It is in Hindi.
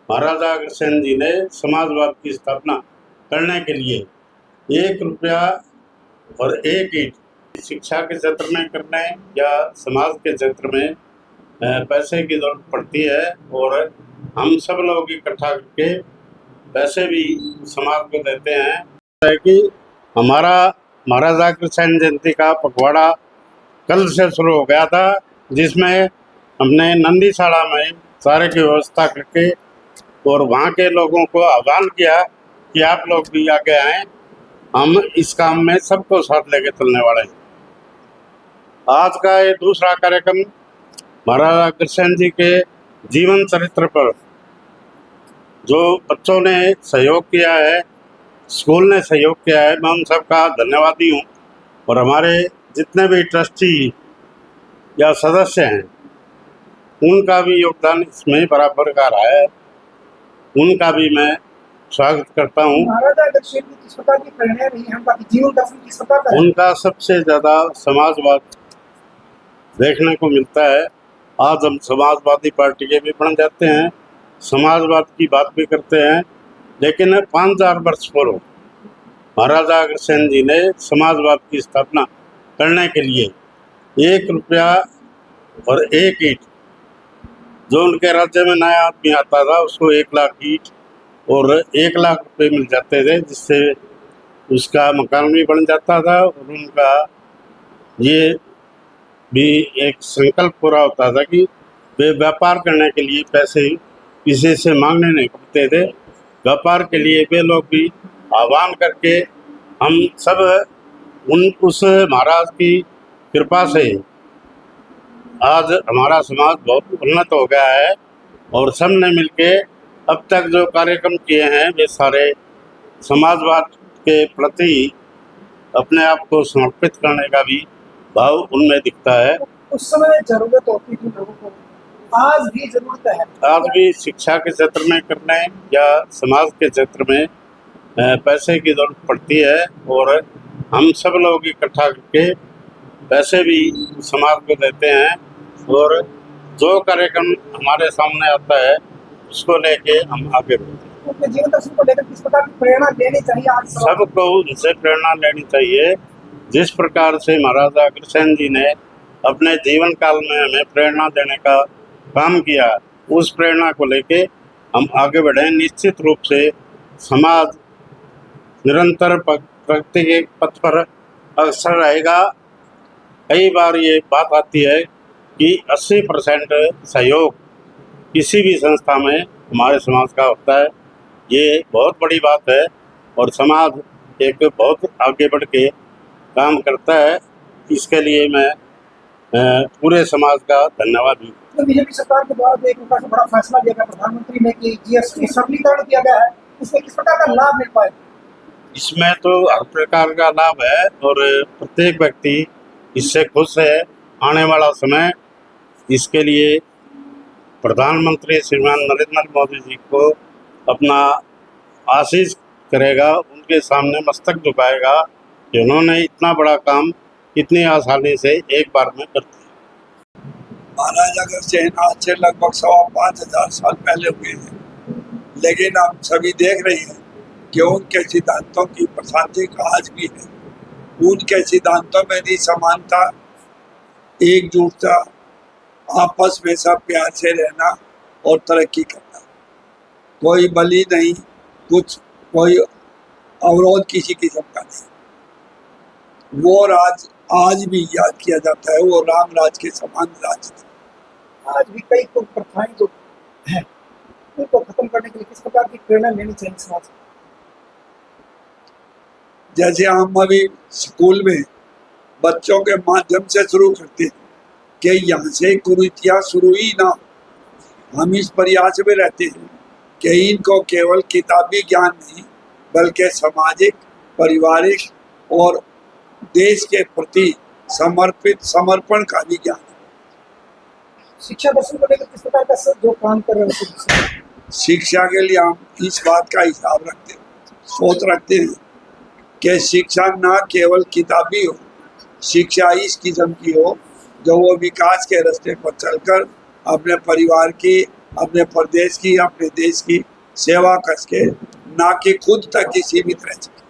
महाराजा अग्रसेन जी ने समाजवाद की स्थापना करने के लिए 1 रुपया और 1 ईंट शिक्षा के क्षेत्र में करने या समाज के क्षेत्र में पैसे की जरूरत पड़ती है। और हम सब लोग इकट्ठा करके पैसे भी समाज को देते हैं। है कि हमारा महाराजा अग्रसेन जयंती का पखवाड़ा कल से शुरू हो गया था, जिसमें हमने नंदीशाला में सारे की व्यवस्था करके और वहाँ के लोगों को आह्वान किया कि आप लोग भी आगे आएं, हम इस काम में सबको साथ लेके चलने वाले हैं। आज का ये दूसरा कार्यक्रम महाराजा अग्रसेन जी के जीवन चरित्र पर जो बच्चों ने सहयोग किया है, स्कूल ने सहयोग किया है, मैं उन सबका धन्यवादी हूँ। और हमारे जितने भी ट्रस्टी या सदस्य हैं, उनका भी योगदान इसमें बराबर का रहा है, उनका भी मैं स्वागत करता हूँ। महाराजा अग्रसेन जी किस प्रकार की प्रेरणा रही है, उनका जीवन दर्शन किस प्रकार का है? उनका सबसे ज़्यादा समाजवाद देखने को मिलता है। आज हम समाजवादी पार्टी के भी बन जाते हैं, समाजवाद की बात भी करते हैं, लेकिन 5000 वर्ष पूर्व महाराजा अग्रसेन जी ने समाजवाद की स्थापना करने के लिए 1 रुपया और 1 ईंट, जो उनके राज्य में नया आदमी आता था उसको 1 लाख ईंट और 1 लाख रुपए मिल जाते थे, जिससे उसका मकान भी बन जाता था। और उनका ये भी एक संकल्प पूरा होता था कि वे व्यापार करने के लिए पैसे किसी से मांगने नहीं पड़ते थे। व्यापार के लिए वे लोग भी आह्वान करके हम सब उस महाराज की कृपा से आज हमारा समाज बहुत उन्नत हो गया है। और सब ने मिलके अब तक जो कार्यक्रम किए हैं वे सारे समाजवाद के प्रति अपने आप को समर्पित करने का भी भाव उनमें दिखता है। उस समय जरूरत होती थी लोगों को, आज भी जरूरत है। आज भी शिक्षा के क्षेत्र में करने या समाज के क्षेत्र में पैसे की जरूरत पड़ती है। और हम सब लोग इकट्ठा करके पैसे भी समाज को देते हैं। और जो कार्यक्रम हमारे सामने आता है उसको लेके हम आगे बढ़ते हैं। उनके जीवन दर्शन को लेकर किस प्रकार की प्रेरणा लेनी चाहिए? आज सबको उनसे प्रेरणा लेनी चाहिए। जिस प्रकार से महाराजा अग्रसेन जी ने अपने जीवन काल में हमें प्रेरणा देने का काम किया, उस प्रेरणा को लेके हम आगे बढ़ें। निश्चित रूप से समाज निरंतर प्रगति के पथ पर अग्रसर रहेगा। कई बार ये बात आती है कि 80% सहयोग किसी भी संस्था में हमारे समाज का होता है, ये बहुत बड़ी बात है। और समाज एक बहुत आगे बढ़ के काम करता है, इसके लिए मैं पूरे समाज का धन्यवाद दूँ। तो बीजेपी सरकार के द्वारा जो 1 रुपया का बड़ा फैसला लिया गया प्रधानमंत्री ने कि जीएसटी सरलीकरण किया गया है, इसमें किस प्रकार का लाभ मिल पाए? इसमें तो हर प्रकार का लाभ है और प्रत्येक व्यक्ति इससे खुश है। आने वाला समय इसके लिए प्रधानमंत्री श्रीमान नरेंद्र मोदी जी को अपना आशीष करेगा, उनके सामने मस्तक झुकाएगा कि उन्होंने इतना बड़ा काम इतनी आसानी से एक बार में कर दिया। महाराजा अग्रसेन आज से लगभग 5,500 साल पहले हुए हैं, लेकिन हम सभी देख रहे हैं कि उनके सिद्धांतों की प्रासंगिकता आज भी है। उनके सिद्धांतों में भी समानता, एकजुटता, आपस में सब प्यार से रहना और तरक्की करना, कोई बलि नहीं, कोई अवरोध किसी किस्म का नहीं। वो राज आज भी याद किया जाता है, वो राम राज के समान राज था। आज भी कई प्रथाएं जो है उनको खत्म करने के लिए किस प्रकार की प्रेरणा लेनी चाहिए समाज को? जैसे हम अभी स्कूल में बच्चों के माध्यम से शुरू करते हैं कि यहाँ से कुरीतियाँ शुरू ही ना, हम इस प्रयास में रहते हैं कि इनको केवल किताबी ज्ञान नहीं बल्कि सामाजिक, पारिवारिक और देश के प्रति समर्पण का भी ज्ञान। शिक्षा दर्शन को लेकर किस प्रकार का जो काम कर रहे हैं? शिक्षा के लिए हम इस बात का हिसाब रखते हैं, सोच रखते हैं कि शिक्षा ना केवल किताबी हो, शिक्षा इस किस्म की हो जो वो विकास के रास्ते पर चलकर अपने परिवार की अपने प्रदेश की, अपने देश की सेवा करके, ना कि खुद तक ही सीमित रह सके।